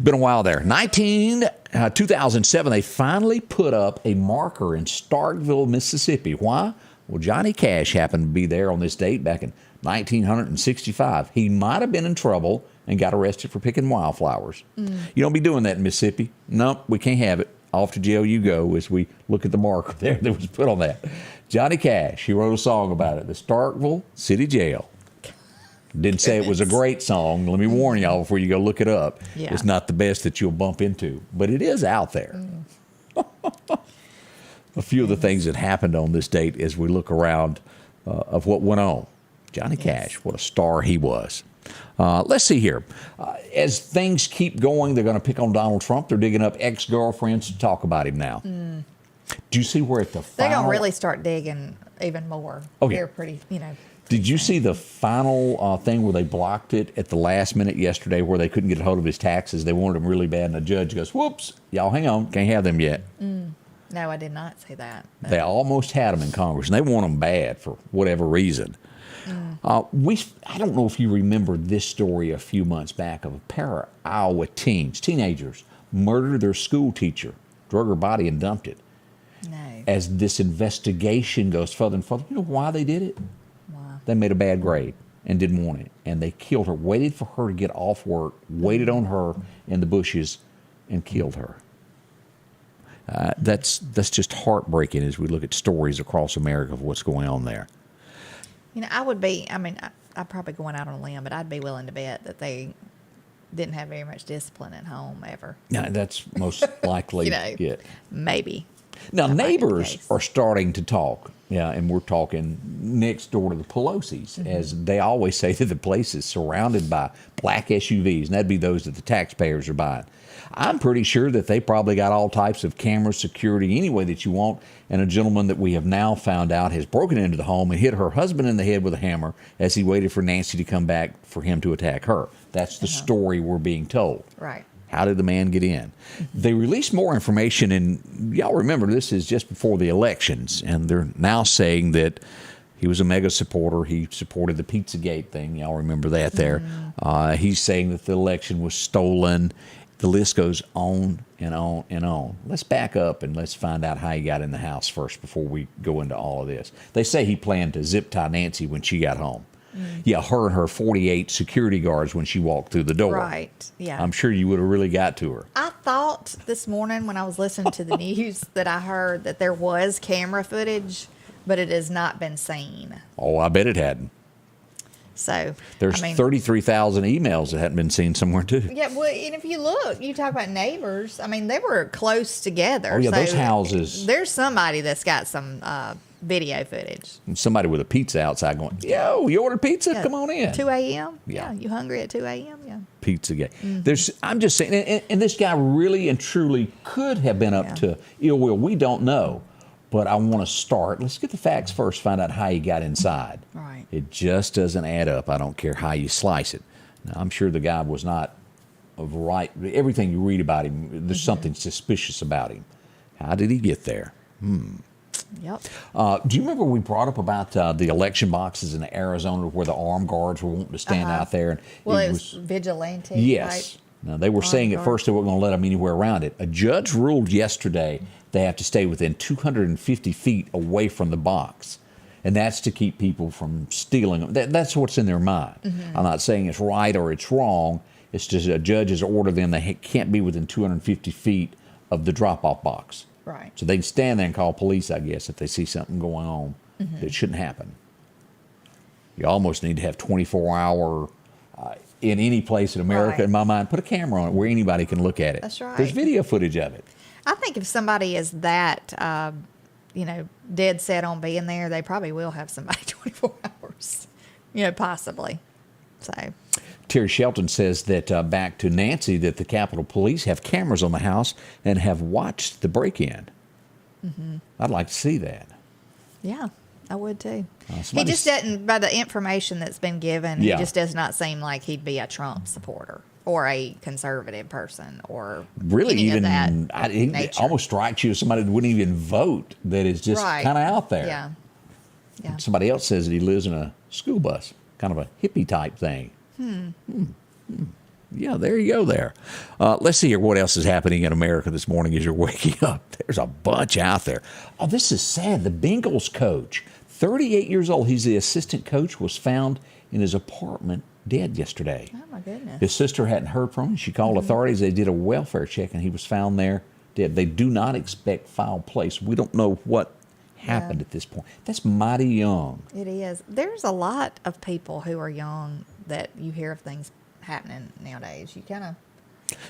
Been a while there. 2007, they finally put up a marker in Starkville, Mississippi. Why? Well, Johnny Cash happened to be there on this date back in 1965. He might have been in trouble and got arrested for picking wildflowers. You don't be doing that in Mississippi. Nope, we can't have it. Off to jail you go, as we look at the marker there that was put on that. Johnny Cash, he wrote a song about it, the Starkville City Jail. Didn't say it was a great song. Let me warn y'all before you go look it up. Yeah. It's not the best that you'll bump into, but it is out there. A few of the things that happened on this date as we look around of what went on. Johnny Cash, what a star he was. Let's see here. As things keep going, they're going to pick on Donald Trump. They're digging up ex-girlfriends to talk about him now. Do you see where at the final... They're going to really start digging even more. Oh, yeah. They're pretty, Did you see the final thing where they blocked it at the last minute yesterday where they couldn't get a hold of his taxes? They wanted him really bad, and the judge goes, whoops, y'all hang on, can't have them yet. No, I did not see that. They almost had them in Congress, and they want them bad for whatever reason. I don't know if you remember this story a few months back of a pair of Iowa teenagers, murdered their school teacher, drug her body and dumped it. No. As this investigation goes further and further, you know why they did it? Wow. They made a bad grade and didn't want it. And they killed her, waited for her to get off work, waited on her in the bushes, and killed her. That's just heartbreaking as we look at stories across America of what's going on there. I'm probably going out on a limb, but I'd be willing to bet that they didn't have very much discipline at home ever. Yeah, that's most likely it. Maybe. Now, That might be the neighbors case. are starting to talk. Yeah, and we're talking next door to the Pelosi's, as they always say that the place is surrounded by black SUVs, and that'd be those that the taxpayers are buying. I'm pretty sure that they probably got all types of camera security any way that you want, and a gentleman that we have now found out has broken into the home and hit her husband in the head with a hammer as he waited for Nancy to come back for him to attack her. That's the story we're being told. Right. How did the man get in? They released more information, and y'all remember this is just before the elections, and they're now saying that he was a mega supporter. He supported the Pizzagate thing. Y'all remember that there. He's saying that the election was stolen. The list goes on and on and on. Let's back up and let's find out how he got in the house first before we go into all of this. They say he planned to zip tie Nancy when she got home. Yeah, her and her 48 security guards when she walked through the door. Right, yeah. I'm sure you would have really got to her. I thought this morning when I was listening to the news that I heard that there was camera footage, but it has not been seen. Oh, I bet it hadn't. So There's 33,000 emails that hadn't been seen somewhere, too. Yeah, well, and if you look, you talk about neighbors. I mean, they were close together. Oh, yeah, so those houses. There's somebody that's got some video footage. Somebody with a pizza outside going, yo, you ordered pizza? Come on in. 2 a.m.? Yeah. You hungry at 2 a.m.? Yeah. Pizzagate. I'm just saying, and this guy really and truly could have been up to ill will. We don't know. But I want to start. Let's get the facts first, find out how he got inside. Right. It just doesn't add up. I don't care how you slice it. Now, I'm sure the guy was not of right. Everything you read about him, there's something suspicious about him. How did he get there? Yep. Do you remember we brought up about the election boxes in Arizona where the armed guards were wanting to stand out there? And Well, it was vigilante. Yes. Right? Now, they were saying at first they weren't going to let them anywhere around it. A judge ruled yesterday they have to stay within 250 feet away from the box. And that's to keep people from stealing them. That's what's in their mind. I'm not saying it's right or it's wrong. It's just a judge has ordered them they can't be within 250 feet of the drop-off box. Right. So they can stand there and call police, I guess, if they see something going on that shouldn't happen. You almost need to have 24-hour in any place in America, Right. in my mind, put a camera on it where anybody can look at it. That's right. There's video footage of it. I think if somebody is that, dead set on being there, they probably will have somebody 24 hours, possibly. So. Terry Shelton says that back to Nancy that the Capitol Police have cameras on the house and have watched the break-in. I'd like to see that. Yeah, I would too. He somebody just doesn't, by the information that's been given, Yeah. he just does not seem like he'd be a Trump supporter or a conservative person or Really, any even of that it nature. almost strikes you as somebody that wouldn't even vote. That is just Right. kind of out there. Yeah. Yeah. Somebody else says that he lives in a school bus, kind of a hippie type thing. Yeah, there you go there. Let's see here what else is happening in America this morning as you're waking up. There's a bunch out there. Oh, this is sad. The Bengals coach, 38 years old, he's the assistant coach, was found in his apartment dead yesterday. Oh, my goodness. His sister hadn't heard from him. She called authorities. They did a welfare check, and he was found there dead. They do not expect foul play, so we don't know what happened at this point. That's mighty young. It is. There's a lot of people who are young that you hear of things happening nowadays. You kind of...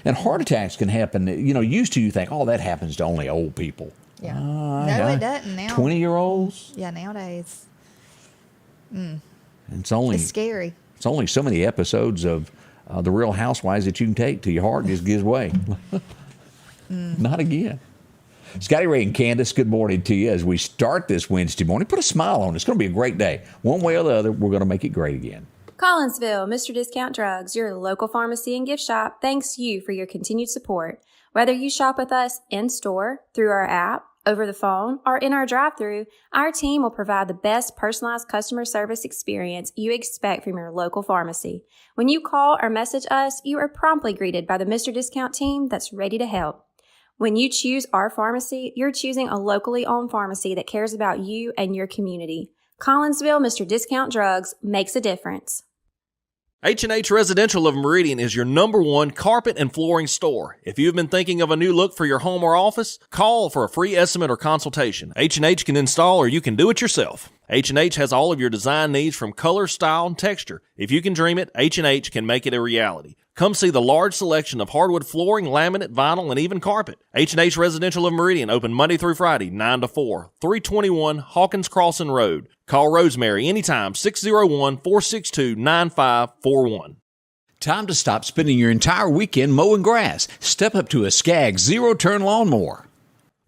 And heart attacks can happen. You know, used to you think, oh, that happens to only old people. Yeah. No, it doesn't now. 20-year-olds? Yeah, nowadays. It's only... It's scary. It's only so many episodes of The Real Housewives that you can take till your heart just gives way. Not again. Scotty Ray and Candace, good morning to you as we start this Wednesday morning. Put a smile on it. It's going to be a great day. One way or the other, we're going to make it great again. Collinsville, Mr. Discount Drugs, your local pharmacy and gift shop, thanks you for your continued support. Whether you shop with us in-store, through our app, over the phone, or in our drive-thru, our team will provide the best personalized customer service experience you expect from your local pharmacy. When you call or message us, you are promptly greeted by the Mr. Discount team that's ready to help. When you choose our pharmacy, you're choosing a locally owned pharmacy that cares about you and your community. Collinsville, Mr. Discount Drugs makes a difference. H&H Residential of Meridian is your #1 carpet and flooring store. If you've been thinking of a new look for your home or office, call for a free estimate or consultation. H&H can install or you can do it yourself. H&H has all of your design needs from color, style, and texture. If you can dream it, H&H can make it a reality. Come see the large selection of hardwood flooring, laminate, vinyl, and even carpet. H&H Residential of Meridian, open Monday through Friday, 9 to 4, 321 Hawkins Crossing Road. Call Rosemary anytime, 601-462-9541. Time to stop spending your entire weekend mowing grass. Step up to a Skag zero-turn lawnmower.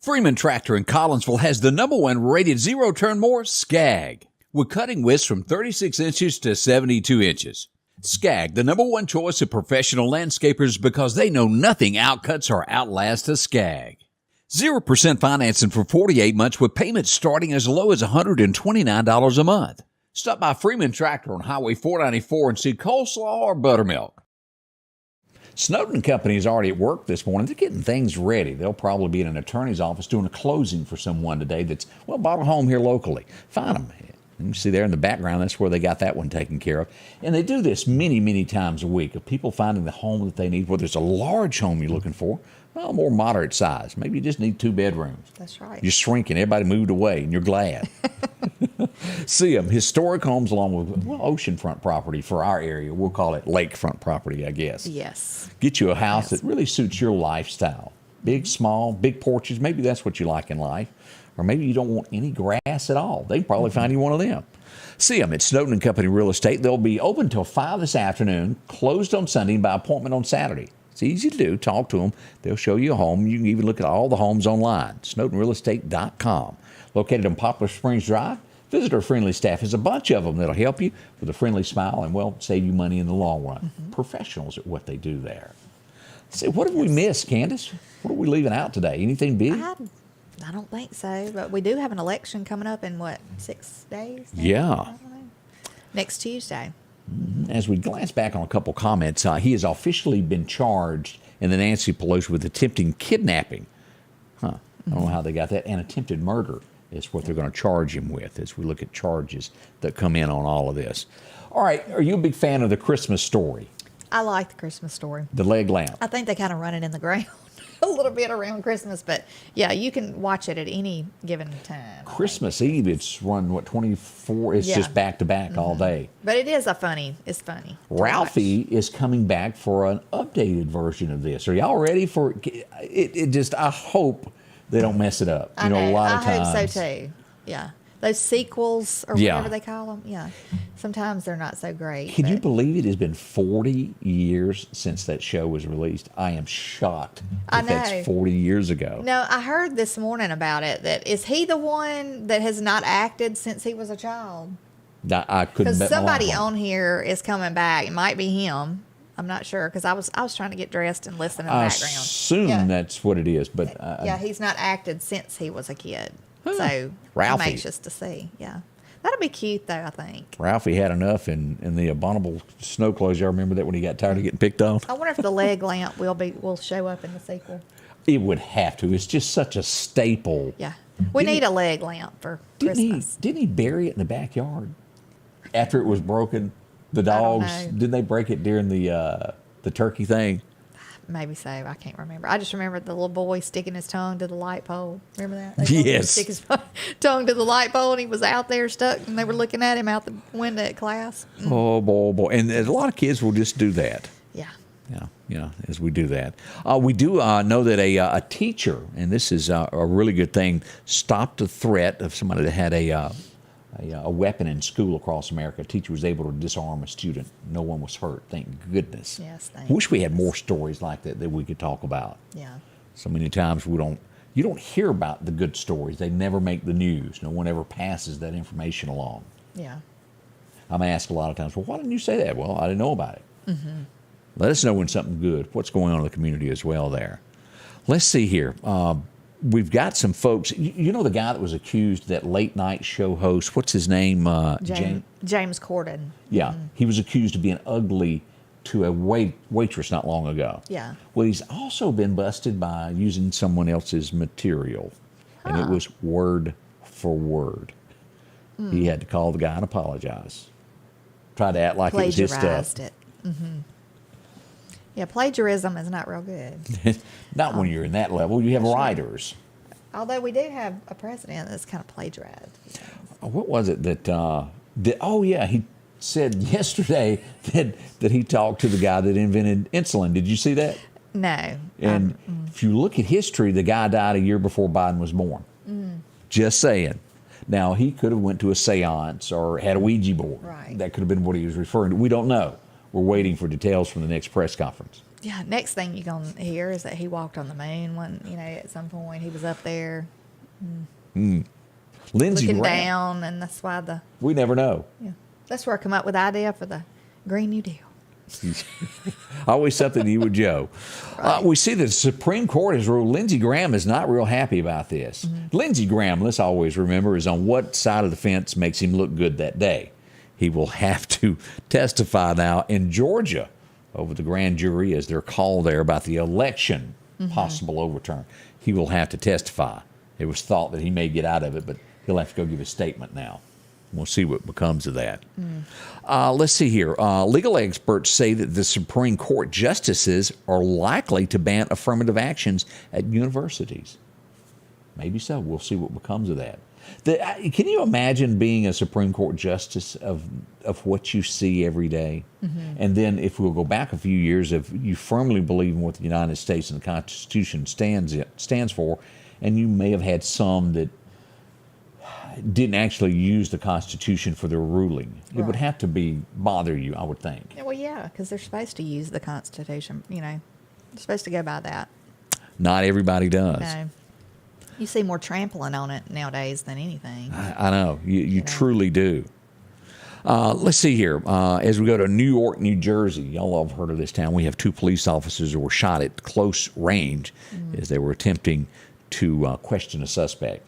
Freeman Tractor in Collinsville has the #1 rated zero-turn mower, Skag, with cutting widths from 36 inches to 72 inches. Skag, the #1 choice of professional landscapers because they know nothing outcuts or outlasts a Skag. 0% financing for 48 months with payments starting as low as $129 a month. Stop by Freeman Tractor on Highway 494 and see coleslaw or buttermilk. Snowden Company is already at work this morning. They're getting things ready. They'll probably be in an attorney's office doing a closing for someone today that's, bought a home here locally. Find them. You see there in the background, that's where they got that one taken care of. And they do this many, many times a week of people finding the home that they need, whether it's a large home you're looking for, more moderate size. Maybe you just need 2 bedrooms. That's right. You're shrinking. Everybody moved away, and you're glad. See them. Historic homes along with oceanfront property for our area. We'll call it lakefront property, I guess. Yes. Get you a house that really suits your lifestyle. Big, small, big porches. Maybe that's what you like in life. Or maybe you don't want any grass at all. They can probably find you one of them. See them at Snowden Company Real Estate. They'll be open till 5 this afternoon, closed on Sunday, and by appointment on Saturday. It's easy to do. Talk to them. They'll show you a home. You can even look at all the homes online. SnowdenRealEstate.com. Located on Poplar Springs Drive. Visitor-friendly staff. There's a bunch of them that'll help you with a friendly smile and, save you money in the long run. Professionals at what they do there. See, what have we missed, Candace? What are we leaving out today? Anything big? I don't think so, but we do have an election coming up in 6 days? Yeah. Next Tuesday. As we glance back on a couple comments, he has officially been charged in the Nancy Pelosi with attempting kidnapping. I don't know how they got that. And attempted murder is what they're going to charge him with as we look at charges that come in on all of this. All right, are you a big fan of The Christmas Story? I like The Christmas Story. The leg lamp. I think they kind of run it in the ground a little bit around Christmas, but yeah, you can watch it at any given time. Christmas Eve, it's run, 24? It's just back to back all day. But it's funny. Ralphie is coming back for an updated version of this. Are y'all ready for it? I hope they don't mess it up. I know. A lot of times. I hope so too. Yeah. Those sequels or whatever they call them. Yeah. Sometimes they're not so great. Can you believe it has been 40 years since that show was released? I am shocked that that's 40 years ago. No, I heard this morning about it. That is he the one that has not acted since he was a child? I couldn't bet because somebody my life on here is coming back. It might be him. I'm not sure because I was trying to get dressed and listen in the background. I assume that's what it is, but he's not acted since he was a kid. So Ralphie. I'm anxious to see. Yeah. That'll be cute, though, I think. Ralphie had enough in the abominable snow clothes. Y'all remember that when he got tired of getting picked on? I wonder if the leg lamp will show up in the sequel. It would have to. It's just such a staple. Yeah. We need a leg lamp for Christmas. Didn't he bury it in the backyard after it was broken? The dogs, know. didn't they break it during the turkey thing? Maybe so. I can't remember. I just remember the little boy sticking his tongue to the light pole. Remember that? They told him to Yes. stick his tongue to the light pole, and he was out there stuck, and they were looking at him out the window at class. Oh, boy. And a lot of kids will just do that. Yeah. Yeah, as we do that. We do know that a teacher, and this is a really good thing, stopped a threat of somebody that had a weapon in school across America. A teacher was able to disarm a student. No one was hurt, thank goodness. Yes, thank Wish we had goodness. more stories like that we could talk about. Yeah. So many times you don't hear about the good stories. They never make the news. No one ever passes that information along. Yeah. I'm asked a lot of times, well, why didn't you say that? Well, I didn't know about it. Mm-hmm. Let us know when something good, what's going on in the community as well there. Let's see here. We've got some folks. You know the guy that was accused, that late night show host, what's his name? James Corden. Yeah, he was accused of being ugly to a waitress not long ago. Yeah. Well, he's also been busted by using someone else's material, and it was word for word. He had to call the guy and apologize. Tried to act like it was his stuff. Plagiarized it. Mm-hmm. Yeah, plagiarism is not real good. Not when you're in that level. You have writers. Although we do have a president that's kind of plagiarized. What was it that? He said yesterday that he talked to the guy that invented insulin. Did you see that? No. And if you look at history, the guy died a year before Biden was born. Just saying. Now, he could have went to a seance or had a Ouija board. Right. That could have been what he was referring to. We don't know. We're waiting for details from the next press conference. Yeah, next thing you're going to hear is that he walked on the moon at some point. He was up there Lindsey looking Graham. down, and that's why We never know. that's where I come up with the idea for the Green New Deal. Always something you would Joe. We see that the Supreme Court has ruled Lindsey Graham is not real happy about this. Lindsey Graham, let's always remember, is on what side of the fence makes him look good that day. He will have to testify now in Georgia over the grand jury, as they're called there, about the election possible overturn. He will have to testify. It was thought that he may get out of it, but he'll have to go give a statement now. We'll see what becomes of that. Let's see here. Legal experts say that the Supreme Court justices are likely to ban affirmative actions at universities. Maybe so. We'll see what becomes of that. Can you imagine being a Supreme Court justice of what you see every day? And then if we'll go back a few years, if you firmly believe in what the United States and the Constitution stands for, and you may have had some that didn't actually use the Constitution for their ruling. It would have to bother you, I would think. Well, yeah, because they're supposed to use the Constitution. They're supposed to go by that. Not everybody does. No. You see more trampling on it nowadays than anything. I know. You truly do. Let's see here. As we go to New York, New Jersey, y'all have heard of this town. We have 2 police officers who were shot at close range as they were attempting to question a suspect.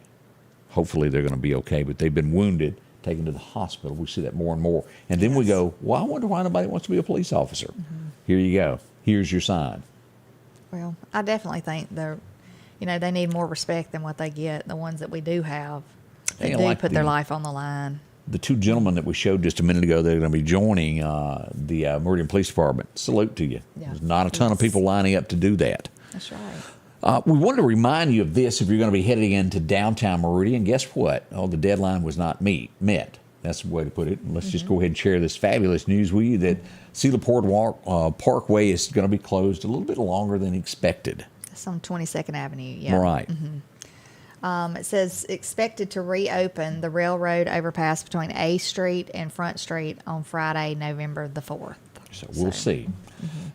Hopefully they're going to be okay, but they've been wounded, taken to the hospital. We see that more and more. And then we go, well, I wonder why nobody wants to be a police officer. Here you go. Here's your sign. Well, I definitely think they need more respect than what they get. The ones that we do have, they do like put their life on the line. The 2 gentlemen that we showed just a minute ago, they're going to be joining the Meridian Police Department. Salute to you. Yeah. There's not a ton of people lining up to do that. That's right. We wanted to remind you of this if you're going to be heading into downtown Meridian. Guess what? Oh, the deadline was not met. That's the way to put it. Let's just go ahead and share this fabulous news with you that Sealeport Parkway is going to be closed a little bit longer than expected. It's on 22nd Avenue. Yeah. Right. It says expected to reopen the railroad overpass between A Street and Front Street on Friday, November the 4th. So we'll see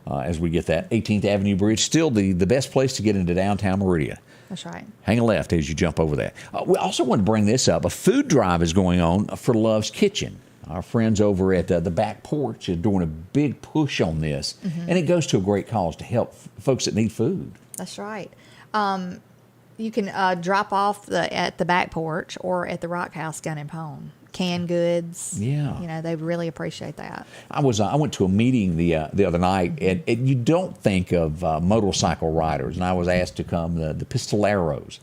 as we get that. 18th Avenue Bridge, still the best place to get into downtown Meridian. That's right. Hang a left as you jump over that. We also want to bring this up. A food drive is going on for Love's Kitchen. Our friends over at the back porch are doing a big push on this, and it goes to a great cause to help folks that need food. That's right. You can drop off at the back porch or at the Rock House Gun and Pawn. canned goods. Yeah. They really appreciate that. I went to a meeting the other night, and you don't think of motorcycle riders, and I was asked to come. The Pistoleros,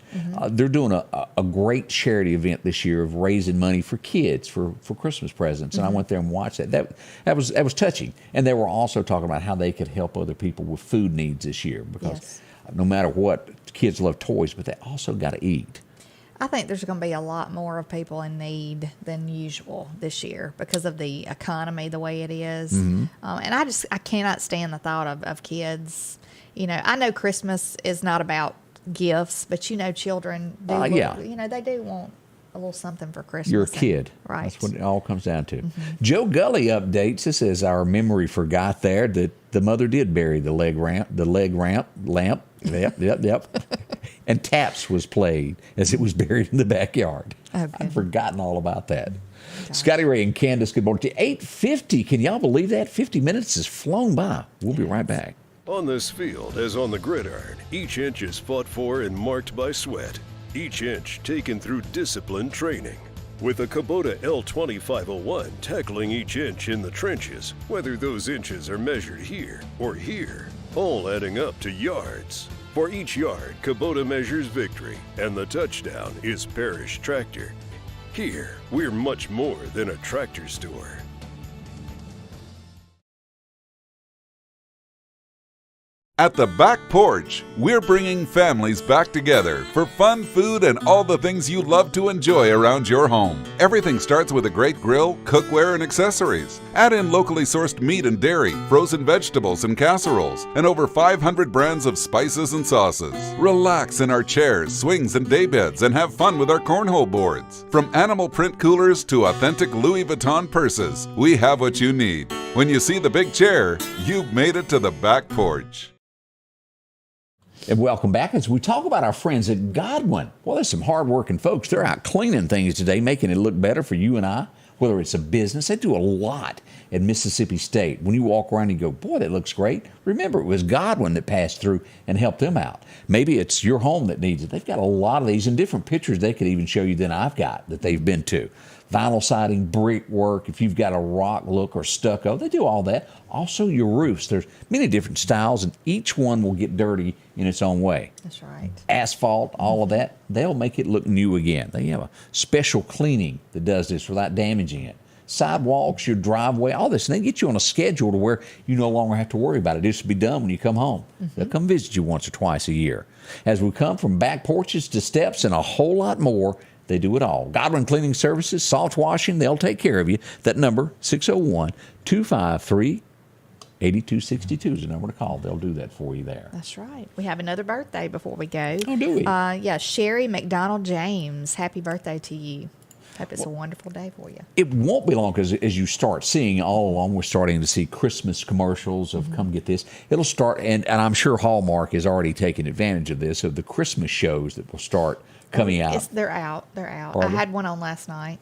they're doing a great charity event this year of raising money for kids for Christmas presents, and I went there and watched that. That was touching, and they were also talking about how they could help other people with food needs this year because no matter what, kids love toys, but they also got to eat. I think there's going to be a lot more of people in need than usual this year because of the economy the way it is. And I cannot stand the thought of kids. I know Christmas is not about gifts, but children do. They do want a little something for Christmas. You're a kid. Right. That's what it all comes down to. Joe Gully updates us as our memory forgot there that the mother did bury the leg lamp. Yep. And taps was played as it was buried in the backyard. Okay. I've forgotten all about that. Scotty Ray and Candace, good morning to you. 8:50. Can y'all believe that? 50 minutes has flown by. We'll be right back. On this field, as on the gridiron, each inch is fought for and marked by sweat. Each inch taken through disciplined training. With a Kubota L2501 tackling each inch in the trenches, whether those inches are measured here or here, all adding up to yards. For each yard, Kubota measures victory, and the touchdown is Parrish Tractor. Here, we're much more than a tractor store. At the Back Porch, we're bringing families back together for fun, food, and all the things you love to enjoy around your home. Everything starts with a great grill, cookware, and accessories. Add in locally sourced meat and dairy, frozen vegetables and casseroles, and over 500 brands of spices and sauces. Relax in our chairs, swings, and daybeds and have fun with our cornhole boards. From animal print coolers to authentic Louis Vuitton purses, we have what you need. When you see the big chair, you've made it to the Back Porch. And welcome back as we talk about our friends at Godwin. Well, there's some hard-working folks. They're out cleaning things today, making it look better for you and I, whether it's a business. They do a lot at Mississippi State. When you walk around and you go, boy, that looks great, remember it was Godwin that passed through and helped them out. Maybe it's your home that needs it. They've got a lot of these in different pictures they could even show you than I've got that they've been to. Vinyl siding, brickwork, if you've got a rock look or stucco, they do all that. Also your roofs. There's many different styles, and each one will get dirty in its own way. That's right. Asphalt, all of that, they'll make it look new again. They have a special cleaning that does this without damaging it. Sidewalks, your driveway, all this. And they get you on a schedule to where you no longer have to worry about it. It should be done when you come home. They'll come visit you once or twice a year. As we come from back porches to steps and a whole lot more, they do it all. Godwin Cleaning Services, salt washing, they'll take care of you. That number, 601-253-8262 is the number to call. They'll do that for you there. That's right. We have another birthday before we go. Oh, do we? Sherry McDonald James. Happy birthday to you. Hope it's a wonderful day for you. It won't be long because as you start seeing all along, we're starting to see Christmas commercials of come get this. It'll start, and I'm sure Hallmark is already taking advantage of this, of the Christmas shows that will start coming out. They're out. They're out. Are I they? had one on last night.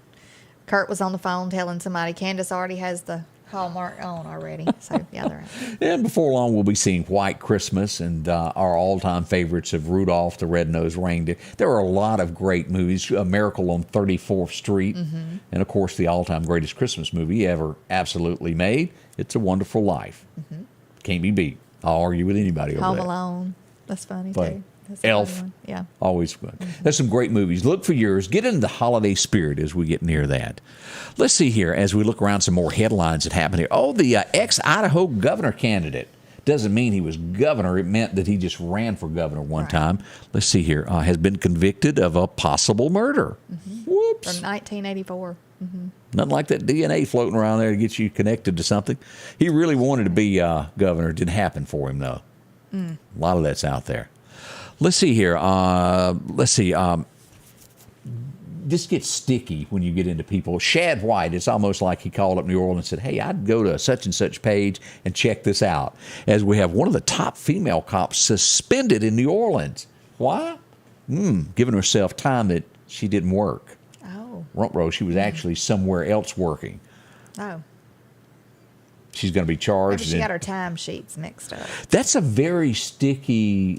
Kurt was on the phone telling somebody Candace already has the Hallmark on already. So, yeah, they're out. And before long, we'll be seeing White Christmas and our all-time favorites of Rudolph the Red-Nosed Reindeer. There are a lot of great movies. A Miracle on 34th Street. And, of course, the all-time greatest Christmas movie ever absolutely made, It's a Wonderful Life. Can't be beat. I'll argue with anybody over Home that. Alone. That's funny, But too. That's a Elf. funny one. Yeah. Always fun. There's some great movies. Look for yours. Get into the holiday spirit as we get near that. Let's see here as we look around some more headlines that happen here. Oh, the ex-Idaho governor candidate. Doesn't mean he was governor. It meant that he just ran for governor one time. Let's see here. Has been convicted of a possible murder. Whoops. From 1984. Nothing like that DNA floating around there to get you connected to something. He really wanted to be governor. It didn't happen for him, though. A lot of that's out there. Let's see here. This gets sticky when you get into people. Shad White, it's almost like he called up New Orleans and said, hey, I'd go to such and such page and check this out. As we have one of the top female cops suspended in New Orleans. Why? Giving herself time that she didn't work. Oh. Rump row, she was actually somewhere else working. Oh. She's going to be charged. Maybe she got her time sheets mixed up. That's a very sticky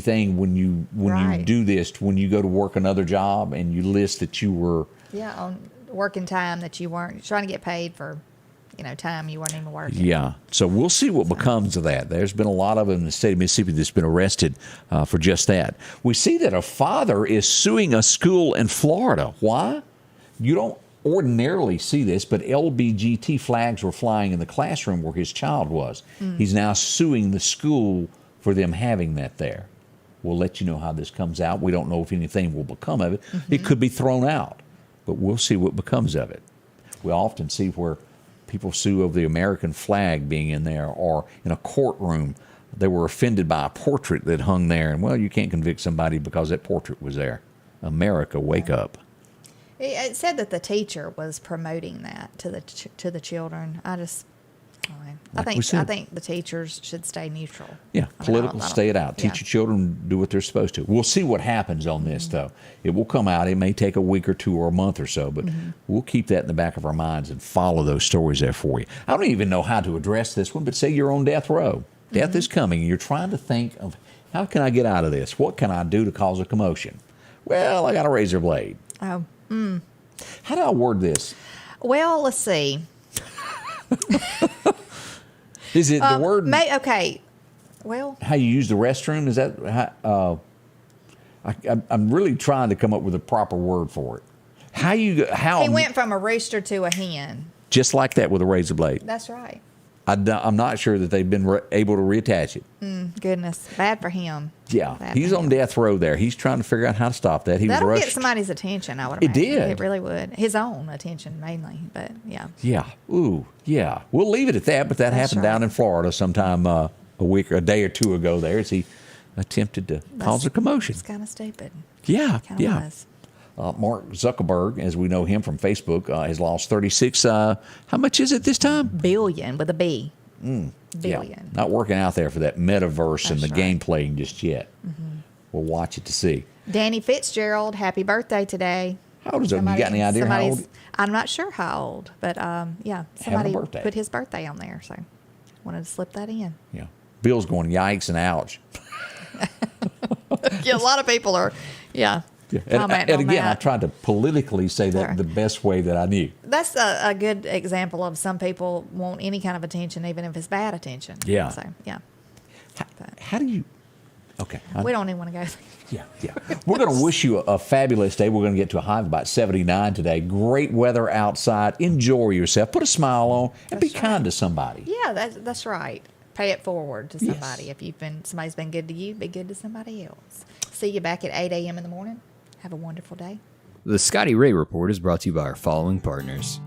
thing when you Right. do this. When you go to work another job and you list that you were. Yeah, working time that you weren't trying to get paid for, time you weren't even working. Yeah. So we'll see what becomes of that. There's been a lot of them in the state of Mississippi that's been arrested for just that. We see that a father is suing a school in Florida. Why? You don't ordinarily see this, but LBGT flags were flying in the classroom where his child was. He's now suing the school for them having that there. We'll let you know how this comes out. We don't know if anything will become of it. It could be thrown out, but we'll see what becomes of it. We often see where people sue over the American flag being in there, or in a courtroom, they were offended by a portrait that hung there. And, well, you can't convict somebody because that portrait was there. America, wake up. It said that the teacher was promoting that to the children. I think the teachers should stay neutral. Yeah, political, stay it out. Teach your children, do what they're supposed to. We'll see what happens on this, though. It will come out. It may take a week or two or a month or so, but we'll keep that in the back of our minds and follow those stories there for you. I don't even know how to address this one, but say you're on death row. Death is coming, and you're trying to think of, how can I get out of this? What can I do to cause a commotion? Well, I got a razor blade. Oh. How do I word this? Well, let's see. Is it the word? Okay. Well, how you use the restroom? Is that how? I'm really trying to come up with a proper word for it. How he went from a rooster to a hen. Just like that with a razor blade. That's right. I'm not sure that they've been able to reattach it. Goodness, bad for him. Yeah, he's on death row there. He's trying to figure out how to stop that. That'll get somebody's attention, I would imagine. It did. It really would. His own attention mainly, but yeah. Yeah. Ooh, yeah. We'll leave it at that, but that happened down in Florida sometime a day or two ago there as he attempted to cause a commotion. It's kind of stupid. Yeah, yeah. Was. Mark Zuckerberg, as we know him from Facebook, has lost 36, how much is it this time? Billion, with a B. Billion. Yeah, not working out there for that metaverse and the game playing just yet. We'll watch it to see. Danny Fitzgerald, happy birthday today. How old is he? You got any idea how old? I'm not sure how old, but somebody put his birthday on there, so wanted to slip that in. Yeah. Bill's going, yikes and ouch. Yeah, a lot of people are, Yeah. And again, I tried to politically say that the best way that I knew. That's a good example of some people want any kind of attention, even if it's bad attention. Yeah. So, yeah. How do you... Okay. We don't even want to go. Yeah. We're going to wish you a fabulous day. We're going to get to a high of about 79 today. Great weather outside. Enjoy yourself. Put a smile on and be kind to somebody. Yeah, that's right. Pay it forward to somebody. Yes. If somebody's been good to you, be good to somebody else. See you back at 8 a.m. in the morning. Have a wonderful day. The Scotty Ray Report is brought to you by our following partners: